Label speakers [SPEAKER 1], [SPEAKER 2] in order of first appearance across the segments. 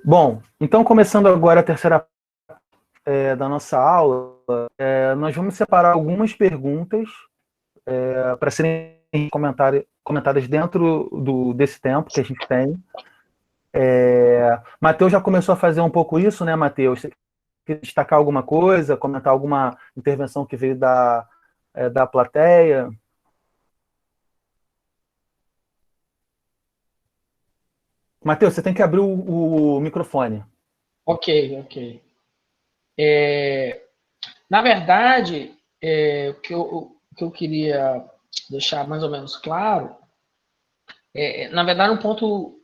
[SPEAKER 1] Bom, então começando agora a terceira da nossa aula, nós vamos separar algumas perguntas para serem comentadas dentro desse tempo que a gente tem. Matheus já começou a fazer um pouco isso, né, Matheus? Você quer destacar alguma coisa, comentar alguma intervenção que veio da plateia? Matheus, você tem que abrir o microfone.
[SPEAKER 2] Ok. Na verdade, o que eu queria deixar mais ou menos claro, na verdade, um ponto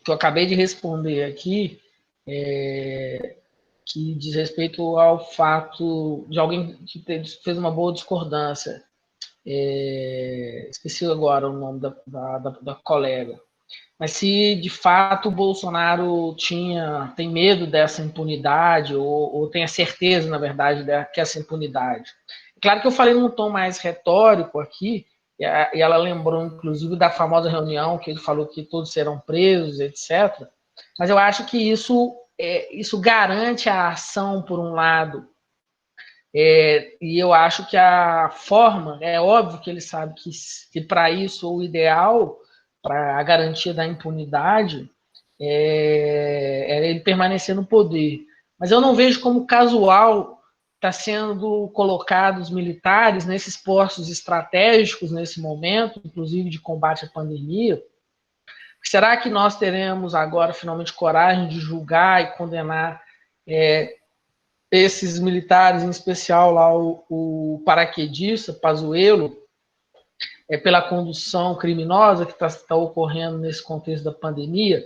[SPEAKER 2] que eu acabei de responder aqui, que diz respeito ao fato de alguém que fez uma boa discordância. Esqueci agora o nome da colega. Mas se de fato o Bolsonaro tem medo dessa impunidade, ou tem a certeza, na verdade, que essa impunidade. Claro que eu falei num tom mais retórico aqui, e ela lembrou, inclusive, da famosa reunião que ele falou que todos serão presos, etc. Mas eu acho que isso garante a ação, por um lado, e eu acho que a forma, é óbvio que ele sabe que para isso o ideal, para a garantia da impunidade, é ele permanecer no poder. Mas eu não vejo como casual está sendo colocados militares nesses postos estratégicos nesse momento, inclusive de combate à pandemia. Será que nós teremos agora finalmente coragem de julgar e condenar esses militares, em especial lá o paraquedista, Pazuello, pela condução criminosa que está ocorrendo nesse contexto da pandemia?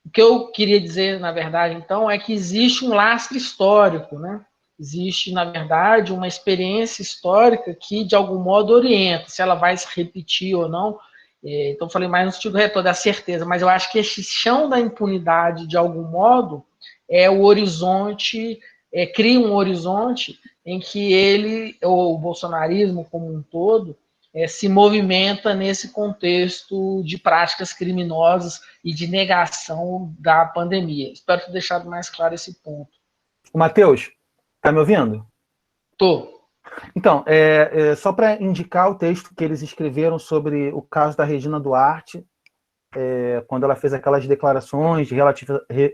[SPEAKER 2] O que eu queria dizer, na verdade, então, é que existe um lastro histórico, né? Existe, na verdade, uma experiência histórica que, de algum modo, orienta se ela vai se repetir ou não. Então, falei mais no sentido retor da certeza, mas eu acho que esse chão da impunidade, de algum modo, é o horizonte, cria um horizonte em que ele, ou o bolsonarismo como um todo, se movimenta nesse contexto de práticas criminosas e de negação da pandemia. Espero ter deixado mais claro esse ponto.
[SPEAKER 1] Matheus, está me ouvindo?
[SPEAKER 2] Tô.
[SPEAKER 1] Então, só para indicar o texto que eles escreveram sobre o caso da Regina Duarte, quando ela fez aquelas declarações de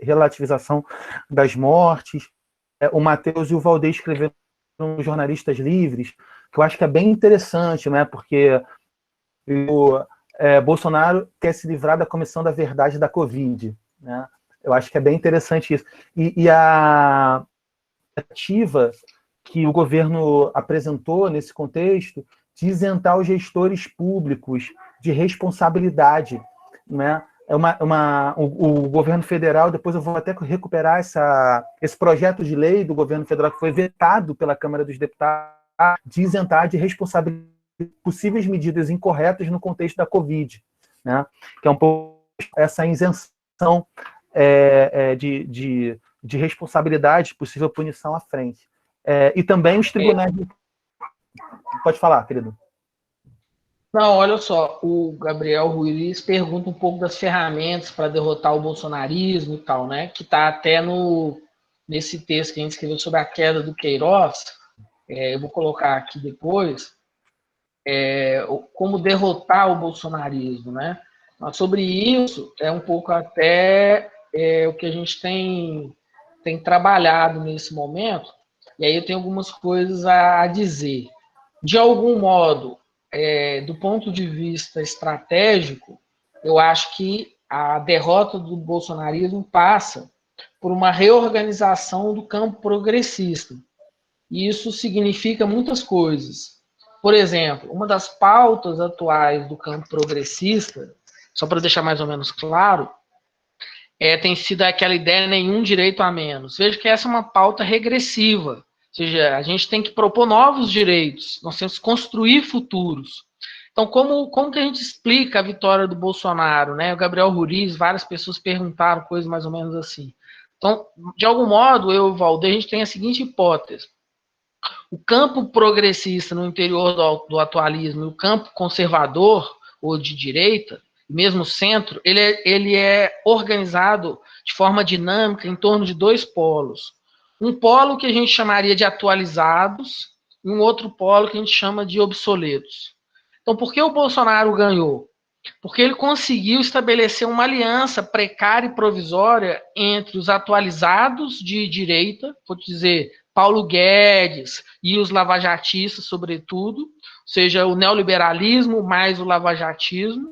[SPEAKER 1] relativização das mortes, o Matheus e o Valdir escreveram nos Jornalistas Livres, que eu acho que é bem interessante, né? Porque o Bolsonaro quer se livrar da Comissão da Verdade da Covid, né? Eu acho que é bem interessante isso. E a ativa que o governo apresentou nesse contexto de isentar os gestores públicos de responsabilidade, né? O governo federal, depois eu vou até recuperar esse projeto de lei do governo federal que foi vetado pela Câmara dos Deputados, de isentar de responsabilidade possíveis medidas incorretas no contexto da Covid, né? Que é um pouco essa isenção de responsabilidade, possível punição à frente. E também os tribunais... Pode falar, querido.
[SPEAKER 2] Não, olha só, o Gabriel Ruiz pergunta um pouco das ferramentas para derrotar o bolsonarismo e tal, né? Que está até nesse texto que a gente escreveu sobre a queda do Queiroz. Eu vou colocar aqui depois. Como derrotar o bolsonarismo, né? Mas sobre isso, é um pouco até o que a gente tem trabalhado nesse momento, e aí eu tenho algumas coisas a dizer. De algum modo, do ponto de vista estratégico, eu acho que a derrota do bolsonarismo passa por uma reorganização do campo progressista. E isso significa muitas coisas. Por exemplo, uma das pautas atuais do campo progressista, só para deixar mais ou menos claro, tem sido aquela ideia nenhum direito a menos. Veja que essa é uma pauta regressiva, ou seja, a gente tem que propor novos direitos, nós temos que construir futuros. Então, como que a gente explica a vitória do Bolsonaro, né? O Gabriel Ruiz, várias pessoas perguntaram coisas mais ou menos assim. Então, de algum modo, eu e o Valdir, a gente tem a seguinte hipótese: o campo progressista no interior do atualismo e o campo conservador ou de direita, mesmo centro, ele é organizado de forma dinâmica em torno de dois polos. Um polo que a gente chamaria de atualizados e um outro polo que a gente chama de obsoletos. Então, por que o Bolsonaro ganhou? Porque ele conseguiu estabelecer uma aliança precária e provisória entre os atualizados de direita, vou dizer, Paulo Guedes e os lavajatistas, sobretudo, ou seja, o neoliberalismo mais o lavajatismo,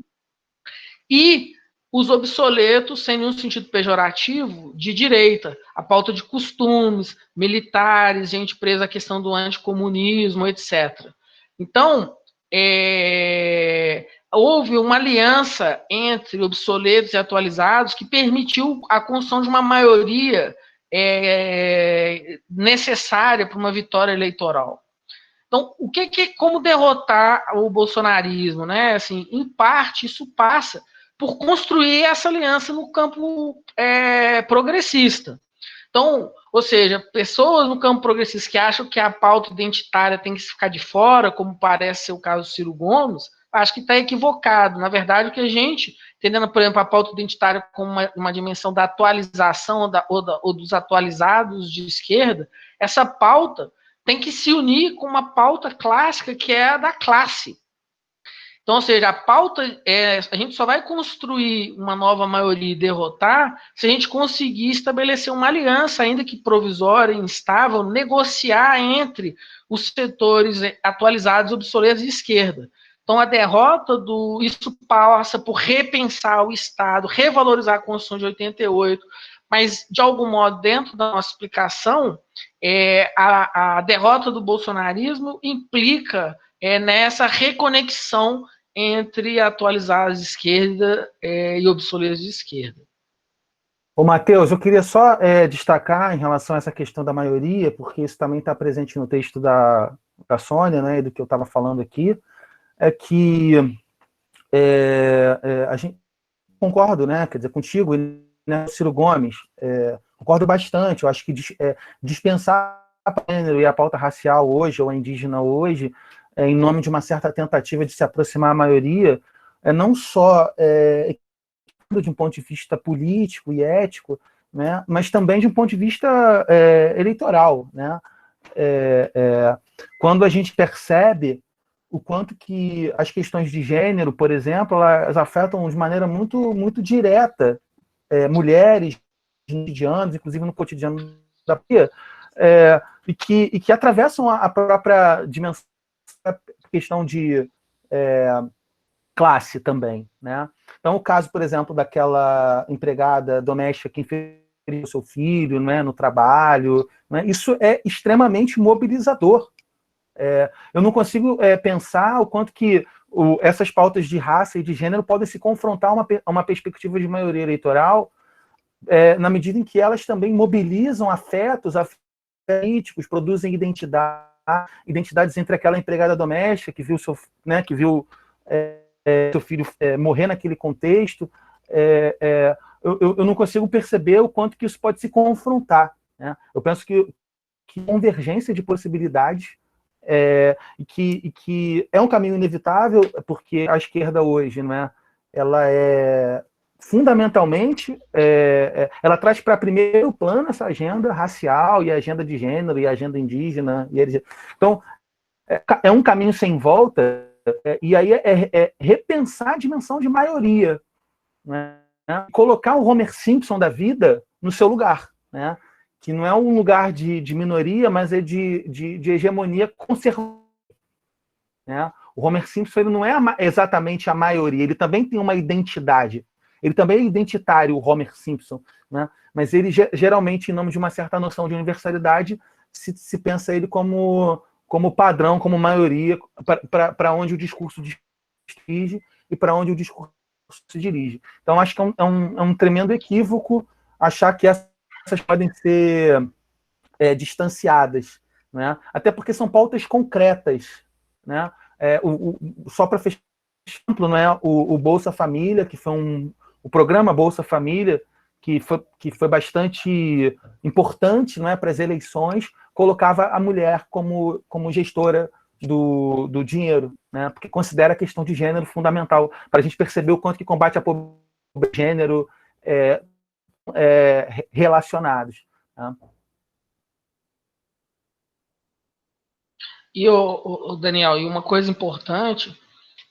[SPEAKER 2] e os obsoletos, sem nenhum sentido pejorativo, de direita, a pauta de costumes, militares, gente presa à questão do anticomunismo, etc. Então, houve uma aliança entre obsoletos e atualizados que permitiu a construção de uma maioria necessária para uma vitória eleitoral. Então, como derrotar o bolsonarismo, né? Assim, em parte, isso passa por construir essa aliança no campo progressista. Então, ou seja, pessoas no campo progressista que acham que a pauta identitária tem que ficar de fora, como parece ser o caso do Ciro Gomes, acho que está equivocado. Na verdade, o que a gente, entendendo, por exemplo, a pauta identitária como uma dimensão da atualização ou dos atualizados de esquerda, essa pauta tem que se unir com uma pauta clássica que é a da classe. Então, ou seja, a pauta, a gente só vai construir uma nova maioria e derrotar se a gente conseguir estabelecer uma aliança, ainda que provisória, instável, negociar entre os setores atualizados, obsoletos de esquerda. Então, a derrota isso passa por repensar o Estado, revalorizar a Constituição de 88, mas, de algum modo, dentro da nossa explicação, a derrota do bolsonarismo implica nessa reconexão entre atualizados de esquerda e obsoletos de esquerda.
[SPEAKER 1] Ô, Matheus, eu queria só destacar em relação a essa questão da maioria, porque isso também está presente no texto da Sônia, né, e do que eu estava falando aqui, é que a gente concordo, né, quer dizer, contigo, né, Ciro Gomes, concordo bastante. Eu acho que dispensar a gênero e a pauta racial hoje, ou a indígena hoje, em nome de uma certa tentativa de se aproximar à maioria, não só de um ponto de vista político e ético, né, mas também de um ponto de vista eleitoral, né? Quando a gente percebe o quanto que as questões de gênero, por exemplo, elas afetam de maneira muito, muito direta mulheres no cotidiano, inclusive no cotidiano da vida, e que atravessam a própria dimensão da questão de classe também, né? Então, o caso, por exemplo, daquela empregada doméstica que infeliu seu filho, né, no trabalho, né, isso é extremamente mobilizador. Eu não consigo pensar o quanto que essas pautas de raça e de gênero podem se confrontar a uma perspectiva de maioria eleitoral, na medida em que elas também mobilizam afetos políticos, produzem identidades entre aquela empregada doméstica que viu seu filho morrer naquele contexto. Eu não consigo perceber o quanto que isso pode se confrontar, né? Eu penso que convergência de possibilidades e que é um caminho inevitável, porque a esquerda hoje, né, ela fundamentalmente, ela traz para primeiro plano essa agenda racial e a agenda de gênero e a agenda indígena. Então, é um caminho sem volta, e aí repensar a dimensão de maioria, né? Colocar o Homer Simpson da vida no seu lugar, né? Que não é um lugar de minoria, mas é de hegemonia conservadora, né? O Homer Simpson ele não é exatamente a maioria, ele também tem uma identidade. Ele também é identitário, o Homer Simpson, né? Mas ele, geralmente, em nome de uma certa noção de universalidade, se pensa ele como padrão, como maioria, para onde o discurso dirige e para onde o discurso se dirige. Então, acho que é um tremendo equívoco achar que essas podem ser distanciadas, né? Até porque são pautas concretas, né? Só para fechar, exemplo, né? O Bolsa Família, que foi o programa Bolsa Família, que foi bastante importante, não é, para as eleições, colocava a mulher como gestora do dinheiro, né? Porque considera a questão de gênero fundamental para a gente perceber o quanto que combate a pobreza e gênero relacionados. Né?
[SPEAKER 2] E o Daniel, e uma coisa importante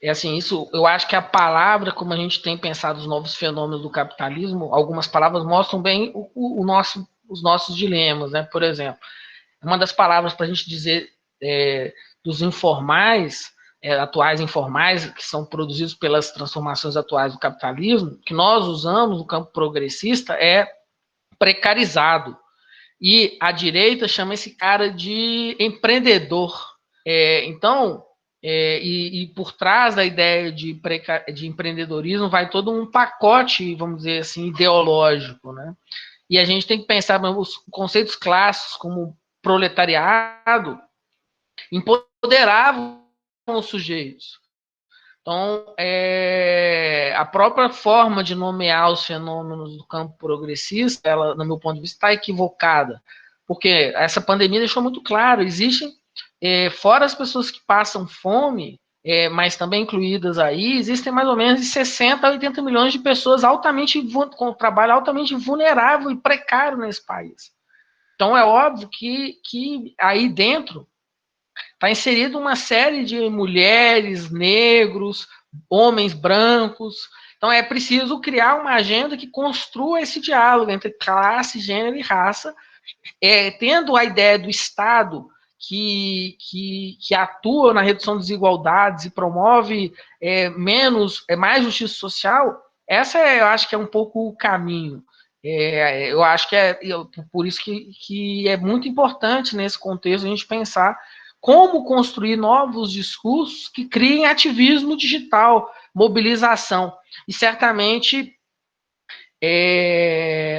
[SPEAKER 2] é assim, isso eu acho que a palavra, como a gente tem pensado os novos fenômenos do capitalismo, algumas palavras mostram bem os nossos dilemas, né? Por exemplo, uma das palavras para a gente dizer dos informais, atuais informais, que são produzidos pelas transformações atuais do capitalismo, que nós usamos no campo progressista, é precarizado. E a direita chama esse cara de empreendedor. Então, e por trás da ideia de empreendedorismo vai todo um pacote, vamos dizer assim, ideológico, né? E a gente tem que pensar os conceitos clássicos como proletariado empoderavam os sujeitos. Então, a própria forma de nomear os fenômenos do campo progressista, ela, no meu ponto de vista, está equivocada. Porque essa pandemia deixou muito claro, existem, fora as pessoas que passam fome, mas também incluídas aí, existem mais ou menos de 60 a 80 milhões de pessoas com trabalho altamente vulnerável e precário nesse país. Então, é óbvio que aí dentro está inserido uma série de mulheres, negros, homens brancos. Então é preciso criar uma agenda que construa esse diálogo entre classe, gênero e raça, tendo a ideia do Estado que atua na redução das desigualdades e promove mais justiça social. Essa eu acho que é um pouco o caminho. Eu acho que por isso que é muito importante nesse contexto a gente pensar como construir novos discursos que criem ativismo digital, mobilização. E certamente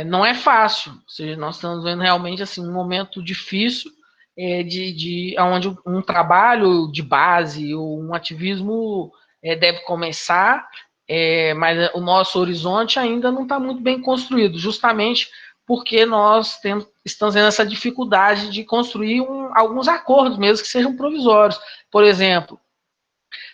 [SPEAKER 2] não é fácil. Ou seja, nós estamos vendo realmente assim, um momento difícil onde um trabalho de base, um ativismo deve começar, mas o nosso horizonte ainda não está muito bem construído, justamente porque estamos tendo essa dificuldade de construir alguns acordos, mesmo que sejam provisórios. Por exemplo,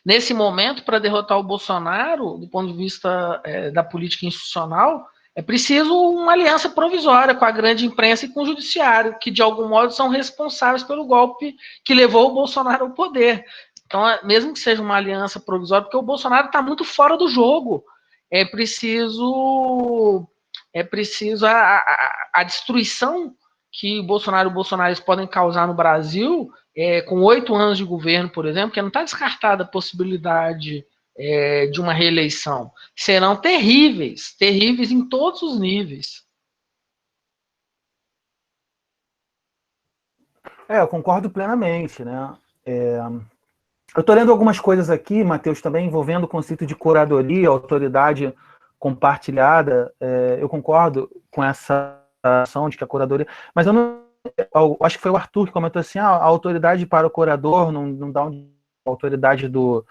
[SPEAKER 2] nesse momento, para derrotar o Bolsonaro, do ponto de vista da política institucional, é preciso uma aliança provisória com a grande imprensa e com o judiciário, que de algum modo são responsáveis pelo golpe que levou o Bolsonaro ao poder. Então, mesmo que seja uma aliança provisória, porque o Bolsonaro está muito fora do jogo, é preciso a destruição que Bolsonaro e bolsonaristas podem causar no Brasil, com 8 anos de governo, por exemplo, que não está descartada a possibilidade de uma reeleição. Serão terríveis, terríveis em todos os níveis.
[SPEAKER 1] Eu concordo plenamente, né? Eu estou lendo algumas coisas aqui, Matheus, também envolvendo o conceito de curadoria, autoridade compartilhada. Eu concordo com essa ação de que a curadoria... Mas eu acho que foi o Arthur que comentou assim, a autoridade para o curador não dá a autoridade do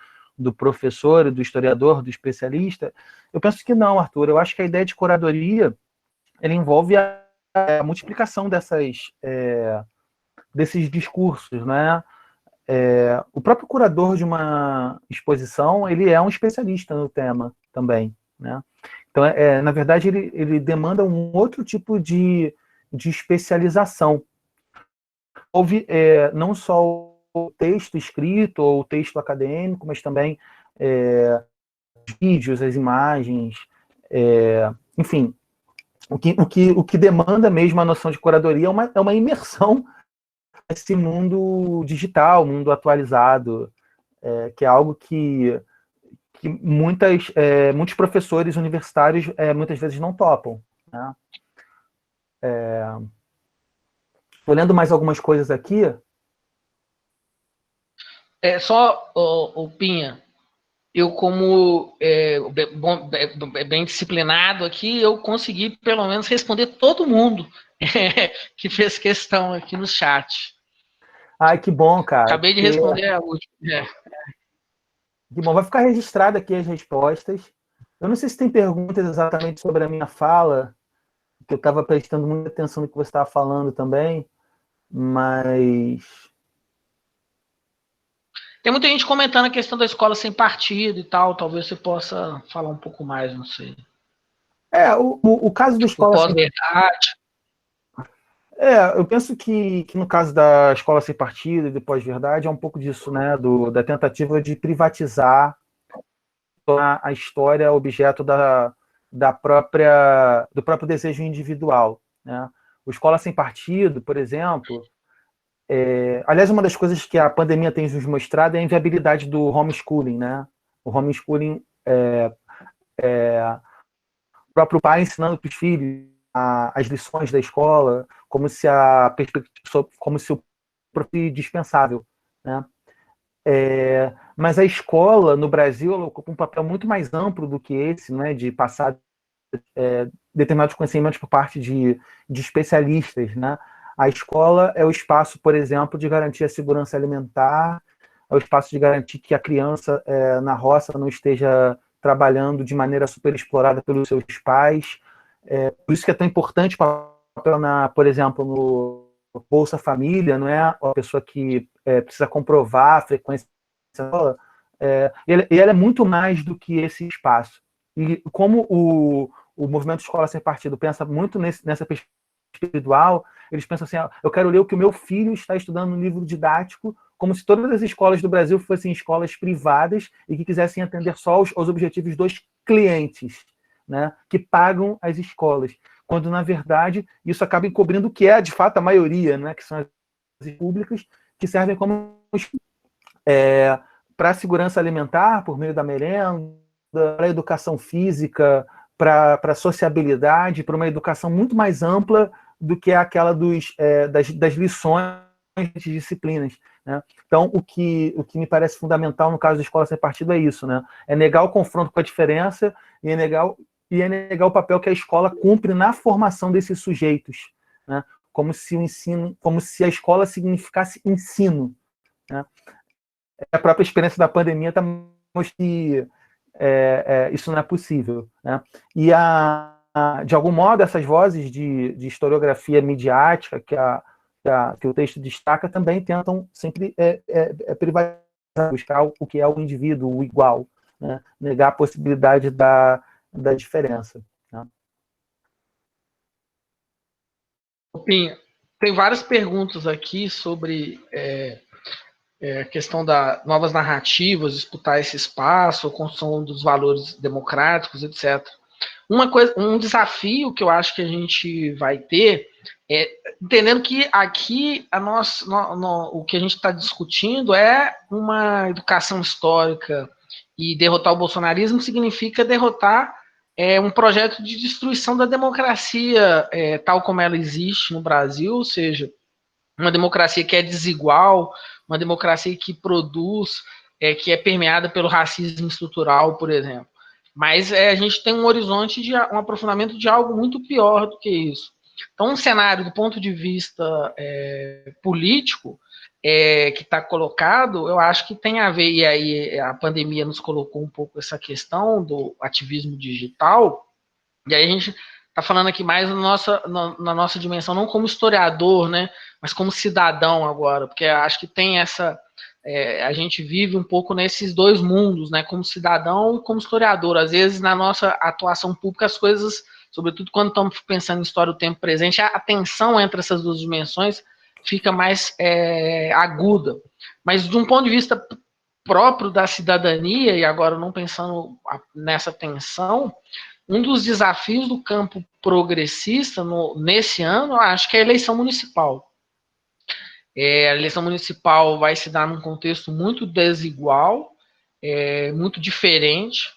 [SPEAKER 1] professor, do historiador, do especialista. Eu penso que não, Arthur. Eu acho que a ideia de curadoria ela envolve a multiplicação desses discursos, né? O próprio curador de uma exposição, ele é um especialista no tema também, né? Então, na verdade, ele demanda um outro tipo de especialização. Houve não só o texto escrito ou o texto acadêmico, mas também os vídeos, as imagens, enfim, o que demanda mesmo a noção de curadoria é uma imersão nesse mundo digital, mundo atualizado, que é algo que muitos professores universitários muitas vezes não topam. Né? Estou lendo mais algumas coisas aqui.
[SPEAKER 2] Só, o Pinha, eu como bem disciplinado aqui, eu consegui pelo menos responder todo mundo que fez questão aqui no chat.
[SPEAKER 1] Ai, que bom, cara.
[SPEAKER 2] Acabei de responder a última.
[SPEAKER 1] Que bom, vai ficar registrado aqui as respostas. Eu não sei se tem perguntas exatamente sobre a minha fala, que eu estava prestando muita atenção no que você estava falando também, mas...
[SPEAKER 2] Tem muita gente comentando a questão da escola sem partido e tal, talvez você possa falar um pouco mais, não sei.
[SPEAKER 1] O caso da
[SPEAKER 2] O
[SPEAKER 1] escola sem
[SPEAKER 2] pós-verdade.
[SPEAKER 1] eu penso que no caso da escola sem partido e do pós-verdade é um pouco disso, né, da tentativa de privatizar a história objeto do próprio desejo individual, né? O Escola Sem Partido, por exemplo, aliás, uma das coisas que a pandemia tem nos mostrado é a inviabilidade do homeschooling, né? O homeschooling, o próprio pai ensinando para os filhos as lições da escola, como se como se o próprio dispensável, né? Mas a escola no Brasil ela ocupa um papel muito mais amplo do que esse, né? De passar determinados conhecimentos por parte de especialistas, né? A escola é o espaço, por exemplo, de garantir a segurança alimentar, é o espaço de garantir que a criança na roça não esteja trabalhando de maneira superexplorada pelos seus pais. Por isso que é tão importante o papel, por exemplo, no Bolsa Família, não é a pessoa que precisa comprovar a frequência da escola, e ela é muito mais do que esse espaço. E como o movimento Escola Sem Partido pensa muito nessa perspectiva individual, eles pensam assim, eu quero ler o que o meu filho está estudando no livro didático, como se todas as escolas do Brasil fossem escolas privadas e que quisessem atender só os objetivos dos clientes, né, que pagam as escolas. Quando, na verdade, isso acaba encobrindo o que é, de fato, a maioria, né, que são as públicas, que servem como para a segurança alimentar, por meio da merenda, para a educação física, para a sociabilidade, para uma educação muito mais ampla do que aquela das lições de disciplinas, né? Então, o que me parece fundamental no caso da escola sem partido é isso, né? É negar o confronto com a diferença e é negar o papel que a escola cumpre na formação desses sujeitos, né? Como se a escola significasse ensino, né? A própria experiência da pandemia está mostrando que isso não é possível, né? E de algum modo essas vozes de historiografia midiática que o texto destaca também tentam sempre privatizar, buscar o que é o indivíduo, o igual, né? Negar a possibilidade da diferença, né?
[SPEAKER 2] Tem várias perguntas aqui sobre a questão da novas narrativas, disputar esse espaço, a construção dos valores democráticos, etc. Um desafio que eu acho que a gente vai ter é entendendo que aqui o que a gente está discutindo é uma educação histórica, e derrotar o bolsonarismo significa derrotar um projeto de destruição da democracia tal como ela existe no Brasil, ou seja, uma democracia que é desigual, uma democracia que produz, que é permeada pelo racismo estrutural, por exemplo. Mas a gente tem um horizonte de um aprofundamento de algo muito pior do que isso. Então, um cenário do ponto de vista político que está colocado, eu acho que tem a ver, e aí a pandemia nos colocou um pouco essa questão do ativismo digital, e aí a gente está falando aqui mais na nossa dimensão, não como historiador, né, mas como cidadão agora, porque acho que tem essa. A gente vive um pouco nesses dois mundos, né, como cidadão e como historiador. Às vezes, na nossa atuação pública, as coisas, sobretudo quando estamos pensando em história do tempo presente, a tensão entre essas duas dimensões fica mais aguda. Mas, de um ponto de vista próprio da cidadania, e agora não pensando nessa tensão, um dos desafios do campo progressista nesse ano, eu acho que é a eleição municipal. A eleição municipal vai se dar num contexto muito desigual, muito diferente,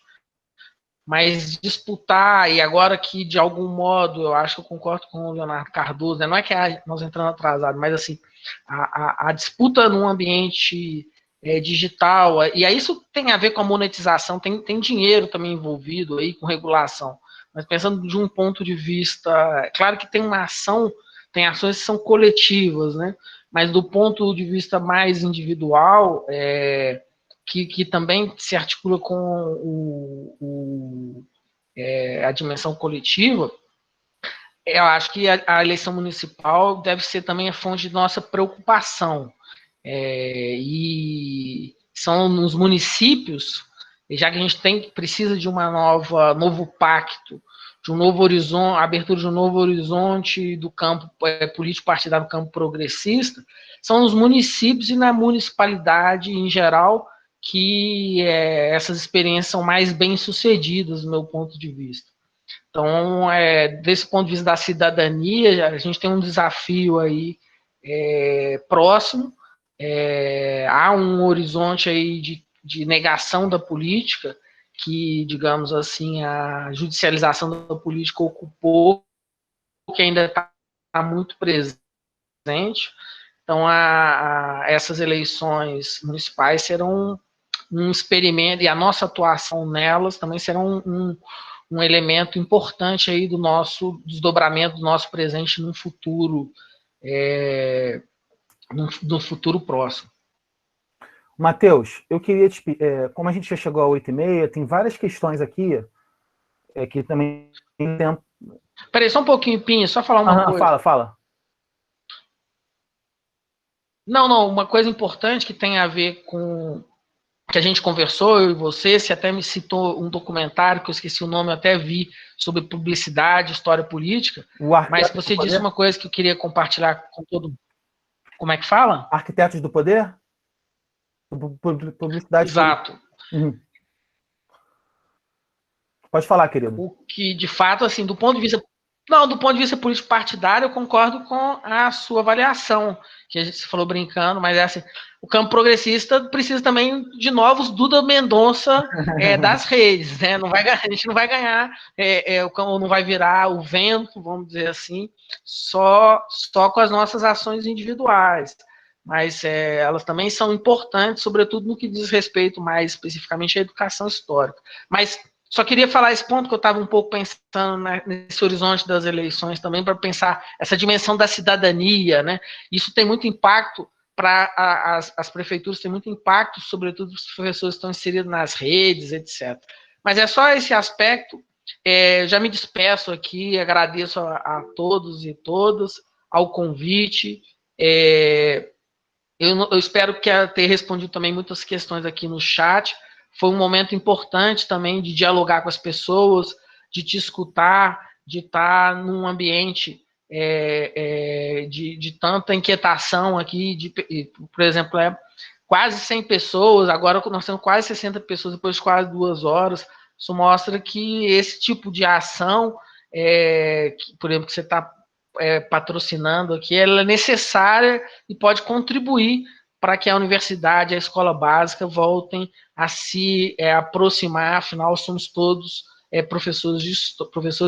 [SPEAKER 2] mas disputar, e agora que de algum modo, eu acho que eu concordo com o Leonardo Cardoso, né? Não é que nós entrando atrasado, mas assim, a disputa num ambiente digital, e aí isso tem a ver com a monetização, tem dinheiro também envolvido aí com regulação, mas pensando de um ponto de vista, claro que tem uma ação, tem ações que são coletivas, né? Mas do ponto de vista mais individual, que também se articula com a dimensão coletiva, eu acho que a eleição municipal deve ser também a fonte de nossa preocupação. E são nos municípios, já que a gente precisa de novo pacto, de um novo horizonte, abertura de um novo horizonte do campo político partidário, do campo progressista, são nos municípios e na municipalidade em geral que essas experiências são mais bem-sucedidas, do meu ponto de vista. Então, desse ponto de vista da cidadania, a gente tem um desafio aí próximo, há um horizonte aí de negação da política, que, digamos assim, a judicialização da política ocupou, que ainda está muito presente. Então, essas eleições municipais serão um experimento, e a nossa atuação nelas também será um elemento importante aí do nosso desdobramento do nosso presente no futuro, no futuro próximo.
[SPEAKER 1] Matheus, eu queria te como a gente já chegou a 8h30, tem várias questões aqui que também tem tempo.
[SPEAKER 2] Peraí, só um pouquinho, Pinha, só falar uma coisa.
[SPEAKER 1] Fala.
[SPEAKER 2] Não, uma coisa importante que tem a ver com que a gente conversou, eu e você até me citou um documentário, que eu esqueci o nome, eu até vi, sobre publicidade, história política, mas você disse uma coisa que eu queria compartilhar com todo mundo. Como é que fala?
[SPEAKER 1] Arquitetos do Poder? Publicidade.
[SPEAKER 2] Exato.
[SPEAKER 1] Uhum. Pode falar, querido.
[SPEAKER 2] O que, de fato, assim, do ponto de vista político partidário, eu concordo com a sua avaliação, que a gente falou brincando, mas assim, o campo progressista precisa também de novos Duda Mendonça das redes, né? A gente não vai ganhar, o campo não vai virar o vento, vamos dizer assim, só com as nossas ações individuais. Mas elas também são importantes, sobretudo no que diz respeito mais especificamente à educação histórica. Mas só queria falar esse ponto que eu estava um pouco pensando nesse horizonte das eleições também, para pensar essa dimensão da cidadania, né? Isso tem muito impacto para as prefeituras, tem muito impacto, sobretudo os professores que estão inseridos nas redes, etc. Mas é só esse aspecto. Já me despeço aqui, agradeço a todos e todas ao convite. Eu espero que ter respondido também muitas questões aqui no chat. Foi um momento importante também de dialogar com as pessoas, de te escutar, de estar num ambiente de tanta inquietação aqui, por exemplo, quase 100 pessoas, agora nós temos quase 60 pessoas depois de quase 2 horas. Isso mostra que esse tipo de ação, por exemplo, que você está patrocinando aqui, ela é necessária e pode contribuir para que a universidade e a escola básica voltem a se aproximar, afinal, somos todos professores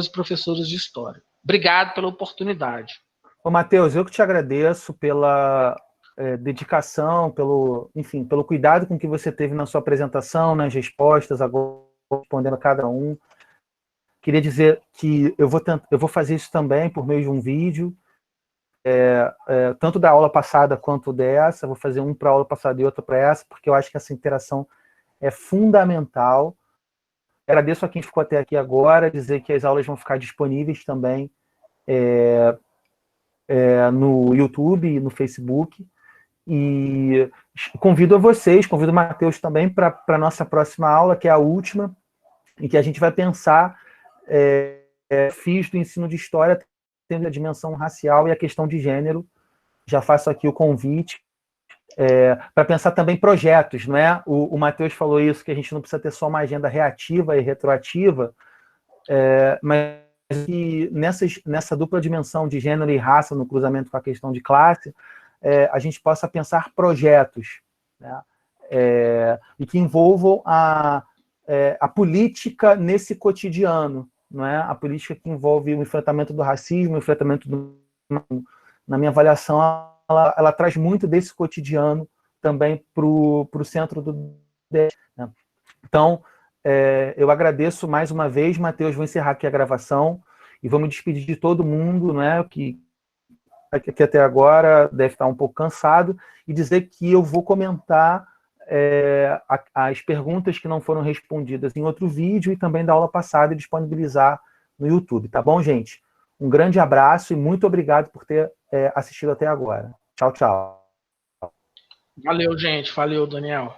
[SPEAKER 2] e professoras de história. Obrigado pela oportunidade.
[SPEAKER 1] Ô, Matheus, eu que te agradeço pela dedicação, pelo cuidado com que você teve na sua apresentação, nas respostas, agora respondendo a cada um. Queria dizer que eu vou fazer isso também por meio de um vídeo, tanto da aula passada quanto dessa. Vou fazer um para a aula passada e outro para essa, porque eu acho que essa interação é fundamental. Agradeço a quem ficou até aqui agora, dizer que as aulas vão ficar disponíveis também no YouTube e no Facebook. E convido o Matheus também para a nossa próxima aula, que é a última, em que a gente vai pensar fios do ensino de história, tendo a dimensão racial e a questão de gênero. Já faço aqui o convite para pensar também projetos, não é? O Matheus falou isso, que a gente não precisa ter só uma agenda reativa e retroativa, mas que nessa dupla dimensão de gênero e raça, no cruzamento com a questão de classe, a gente possa pensar projetos, né? E que envolvam a política nesse cotidiano, não é? A política que envolve o enfrentamento do racismo, o enfrentamento na minha avaliação, ela traz muito desse cotidiano também para o centro do debate, né? Então, eu agradeço mais uma vez, Matheus, vou encerrar aqui a gravação e vou me despedir de todo mundo, né, que até agora deve estar um pouco cansado, e dizer que eu vou comentar as perguntas que não foram respondidas em outro vídeo e também da aula passada e disponibilizar no YouTube, tá bom, gente? Um grande abraço e muito obrigado por ter assistido até agora. Tchau, tchau.
[SPEAKER 2] Valeu, gente. Valeu, Daniel.